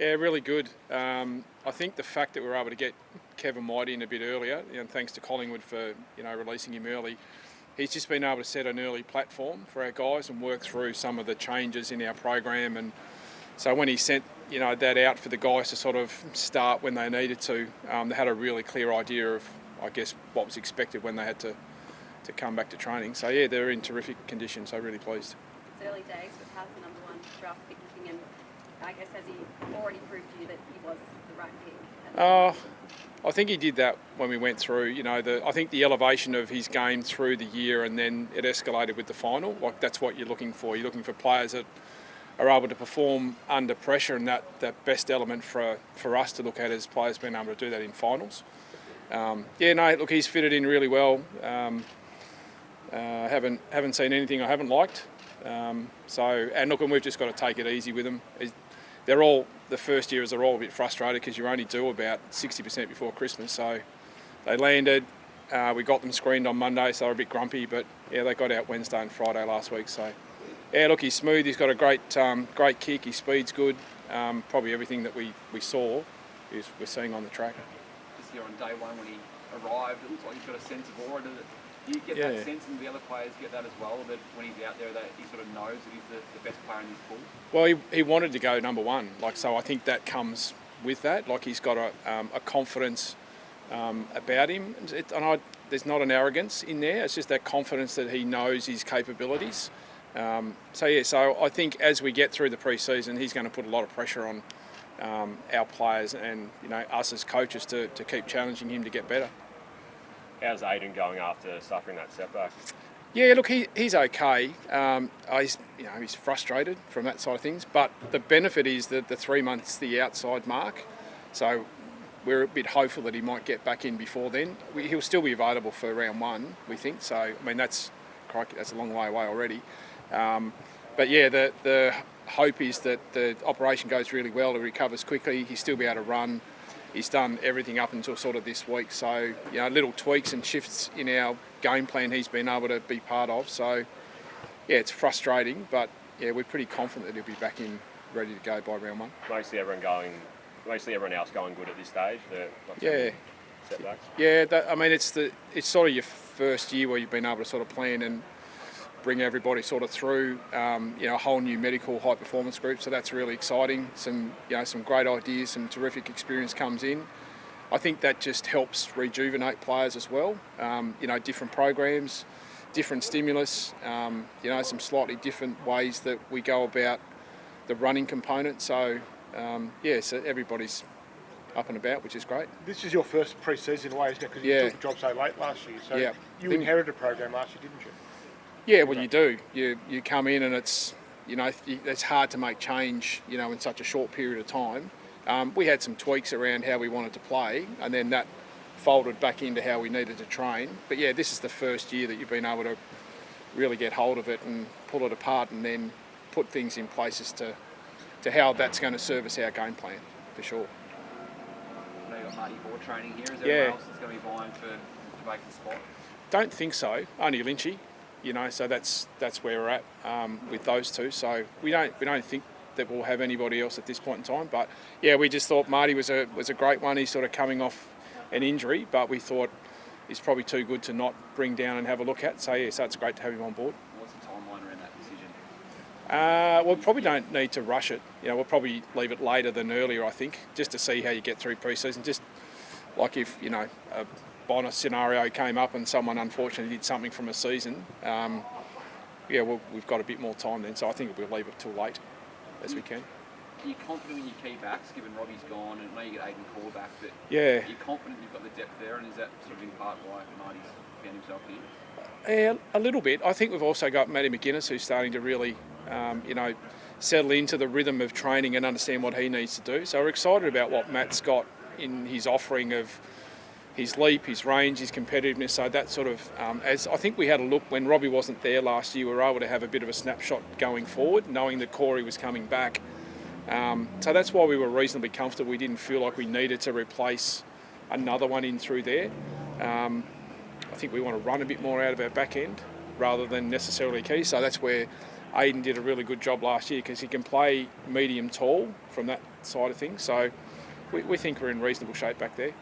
Yeah, really good. I think the fact that we were able to get Kevin White in a bit earlier, and thanks to Collingwood for releasing him early, he's just been able to set an early platform for our guys and work through some of the changes in our program. And so when he sent that out for the guys to sort of start when they needed to, they had a really clear idea of, I guess, what was expected when they had to come back to training. So yeah, they're in terrific condition. So really pleased. It's early days, but how's the number one draft pick looking? And I guess has he already proved to you that he was the right pick? I think he did that when we went through. I think the elevation of his game through the year, and then it escalated with the final. Like, that's what you're looking for. You're looking for players that are able to perform under pressure, and that best element for us to look at is players being able to do that in finals. Look, he's fitted in really well. Haven't seen anything I haven't liked. And we've just got to take it easy with them. The first years are all a bit frustrated because you only do about 60% before Christmas. So they landed. We got them screened on Monday, so they're a bit grumpy. But yeah, they got out Wednesday and Friday last week. So yeah, look, he's smooth. He's got a great kick. His speed's good. Probably everything that we saw we're seeing on the track. Just here on day one when he arrived, it looks like he's got a sense of aura. Do you get that sense, and the other players get that as well, that when he's out there that he sort of knows that he's the best player in his pool? Well, he wanted to go number one, so I think that comes with that. Like, he's got a confidence about him, there's not an arrogance in there. It's just that confidence that he knows his capabilities. So I think as we get through the pre-season, he's going to put a lot of pressure on our players and us as coaches to keep challenging him to get better. How's Aiden going after suffering that setback? Yeah, look, he's okay. He's frustrated from that side of things, but the benefit is that the 3 months, the outside mark, so we're a bit hopeful that he might get back in before then. He'll still be available for round one, we think. So I mean, that's a long way away already. But yeah, the hope is that the operation goes really well. He recovers quickly. He'll still be able to run. He's done everything up until sort of this week. So, little tweaks and shifts in our game plan he's been able to be part of. So, yeah, it's frustrating, but yeah, we're pretty confident that he'll be back in ready to go by round one. Mostly everyone else going good at this stage. Setbacks. Yeah, it's sort of your first year where you've been able to sort of plan and bring everybody sort of through, a whole new medical high performance group. So that's really exciting. Some great ideas, some terrific experience comes in. I think that just helps rejuvenate players as well. Different programs, different stimulus, some slightly different ways that we go about the running component. So, so everybody's up and about, which is great. This is your first pre-season away, isn't it? Because you took the job so late last year. So you inherited a program last year, didn't you? Yeah, well, you do. You come in and it's hard to make change, in such a short period of time. We had some tweaks around how we wanted to play, and then that folded back into how we needed to train. But yeah, this is the first year that you've been able to really get hold of it and pull it apart, and then put things in place as to how that's going to service our game plan, for sure. I know you've got Marty Board training here. Is there anyone else that's going to be vying to make the spot? Don't think so. Only Lynchy. So that's where we're at with those two. So we don't think that we'll have anybody else at this point in time. But yeah, we just thought Marty was a great one. He's sort of coming off an injury, but we thought he's probably too good to not bring down and have a look at. So yeah, so it's great to have him on board. What's the timeline around that decision? We probably don't need to rush it. We'll probably leave it later than earlier, I think, just to see how you get through pre-season. Just like if a Bonus scenario came up and someone unfortunately did something from a season, we've got a bit more time then, so I think we'll leave it till late as we can. Are you confident in your key backs, given Robbie's gone, and I know you get Aiden Core back, but are you confident you've got the depth there, and is that sort of in part why Marty's found himself here? Yeah, a little bit. I think we've also got Matty McGuinness, who's starting to really, settle into the rhythm of training and understand what he needs to do. So we're excited about what Matt's got in his offering of his leap, his range, his competitiveness. So that sort of, as I think we had a look when Robbie wasn't there last year, we were able to have a bit of a snapshot going forward, knowing that Corey was coming back. So that's why we were reasonably comfortable. We didn't feel like we needed to replace another one in through there. I think we want to run a bit more out of our back end rather than necessarily key. So that's where Aiden did a really good job last year, because he can play medium tall from that side of things. So we think we're in reasonable shape back there.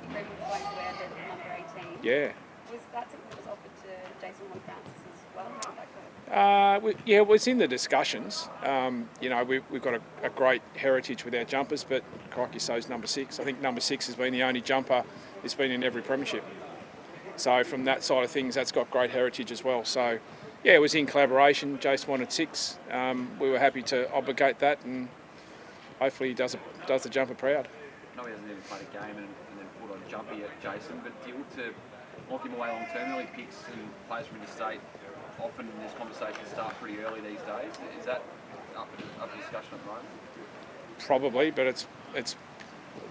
Maybe going to wear the number 18. Yeah. Was that something that was offered to Jason Horn-Francis as well? How did that go? Yeah, it was in the discussions. We've got a great heritage with our jumpers, but crikey, so's number 6. I think number 6 has been the only jumper that's been in every premiership. So from that side of things, that's got great heritage as well. So, yeah, it was in collaboration. Jason wanted 6. We were happy to obligate that, and hopefully he does the jumper proud. I know he hasn't even played a game and then put on a jumper yet, Jason, but do you look to lock him away long term? Early picks and players from interstate, often in this conversation start pretty early these days. Is that up for discussion at the moment? Probably, but it's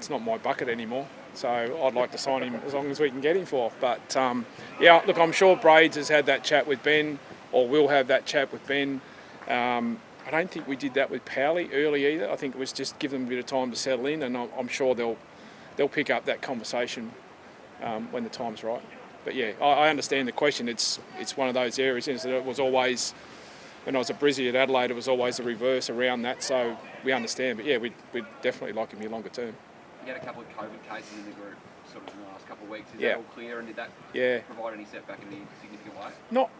not my bucket anymore. So I'd like to sign him as long as we can get him for. But yeah, look, I'm sure Braids has had that chat with Ben, or will have that chat with Ben. I don't think we did that with Powley early either. I think it was just give them a bit of time to settle in, and I'm sure they'll pick up that conversation when the time's right. But yeah, I understand the question. It's one of those areas, isn't it? It was always, when I was at Brizzy at Adelaide, it was always the reverse around that. So we understand. But yeah, we'd definitely like him here longer term. You had a couple of COVID cases in the group sort of in the last couple of weeks. Is Yeah. that all clear, and did that provide any setback in any significant way?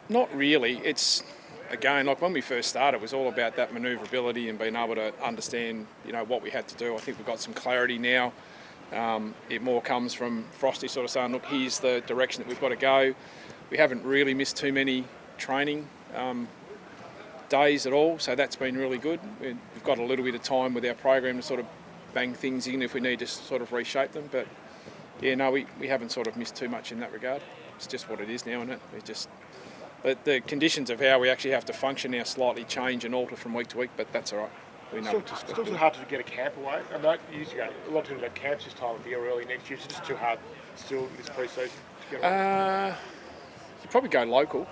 Not really. It's, again, like when we first started, it was all about that manoeuvrability and being able to understand, what we had to do. I think we've got some clarity now. It more comes from Frosty sort of saying, look, here's the direction that we've got to go. We haven't really missed too many training days at all, so that's been really good. We've got a little bit of time with our program to sort of bang things in if we need to sort of reshape them. But yeah, no, we haven't sort of missed too much in that regard. It's just what it is now, isn't it? But the conditions of how we actually have to function now slightly change and alter from week to week, but that's all right. We know Still too hard to get a camp away. I know you used to go a lot of times about camps this time of year, early next year. It's just too hard still this pre-season to get away. You'd probably go local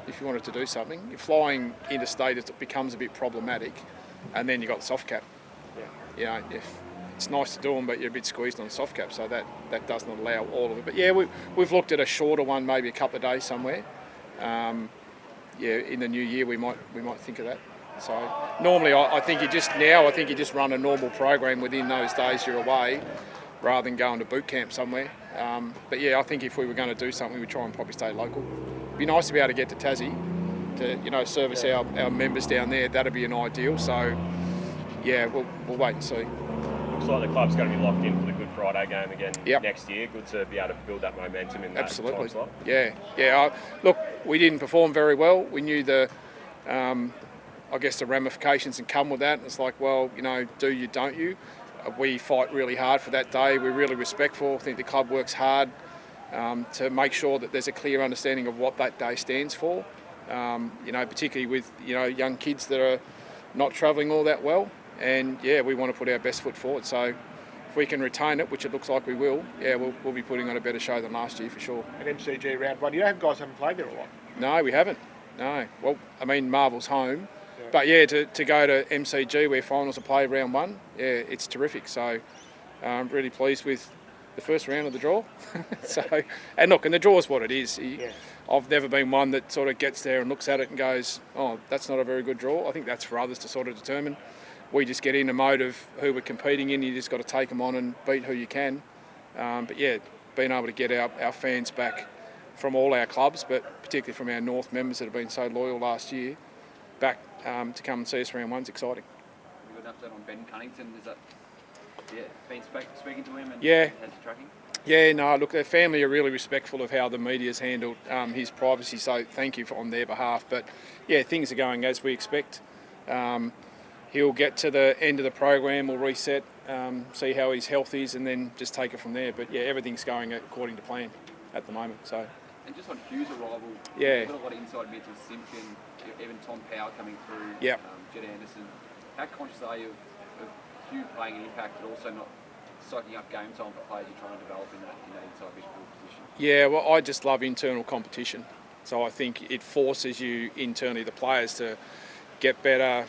if you wanted to do something. If flying interstate, it becomes a bit problematic, and then you've got the soft cap. Yeah. It's nice to do them, but you're a bit squeezed on the soft cap, so that doesn't allow all of it. But yeah, we've looked at a shorter one, maybe a couple of days somewhere. In the new year we might think of that. So normally I think you just run a normal program within those days you're away, rather than going to boot camp somewhere. But yeah, I think if we were going to do something, we'd try and probably stay local. It'd be nice to be able to get to Tassie to service our members down there. That'd be an ideal. So yeah, we'll wait and see. Looks like the club's going to be locked in for the Good Friday game again next year. Good to be able to build that momentum in that time slot. Yeah. Look, we didn't perform very well. We knew the ramifications that come with that. It's like, well, do you, don't you? We fight really hard for that day. We're really respectful. I think the club works hard to make sure that there's a clear understanding of what that day stands for. Particularly with young kids that are not travelling all that well. And yeah, we want to put our best foot forward. So if we can retain it, which it looks like we will, we'll be putting on a better show than last year for sure. And MCG round 1, you know, guys haven't played there a lot. No, we haven't. No. Well, I mean, Marvel's home. Yeah. But yeah, to go to MCG where finals are played round 1, it's terrific. So I'm really pleased with the first round of the draw. And the draw's what it is. I've never been one that sort of gets there and looks at it and goes, oh, that's not a very good draw. I think that's for others to sort of determine. We just get in a mode of who we're competing in. You just got to take them on and beat who you can. But yeah, being able to get our fans back from all our clubs, but particularly from our North members that have been so loyal last year, back to come and see us round 1's exciting. Have you got an update on Ben Cunnington? Is that been speaking to him and how's the tracking? Yeah, no, look, their family are really respectful of how the media's handled his privacy, so thank you on their behalf. But yeah, things are going as we expect. He'll get to the end of the program, we'll reset, see how his health is, and then just take it from there. But yeah, everything's going according to plan at the moment. So. And just on Hughes' arrival, yeah, got a lot of inside bits with Simpkin, even Tom Power coming through, Jed Anderson. How conscious are you of Hugh playing an impact, but also not soaking up game time for players you're trying to develop in that inside midfield position? Yeah, well, I just love internal competition. So I think it forces you internally, the players, to get better,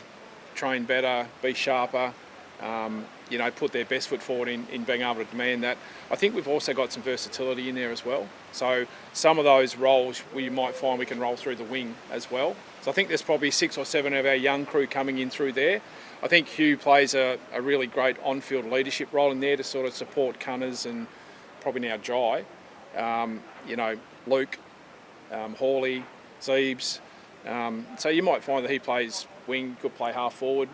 train better, be sharper. put their best foot forward in being able to demand that. I think we've also got some versatility in there as well. So some of those roles we might find we can roll through the wing as well. So I think there's probably 6 or 7 of our young crew coming in through there. I think Hugh plays a really great on-field leadership role in there to sort of support Cunners and probably now Jai. Luke, Hawley, Zeebs. So you might find that he plays wing, could play half forward.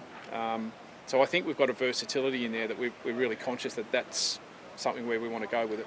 So I think we've got a versatility in there that we're really conscious that that's something where we want to go with it.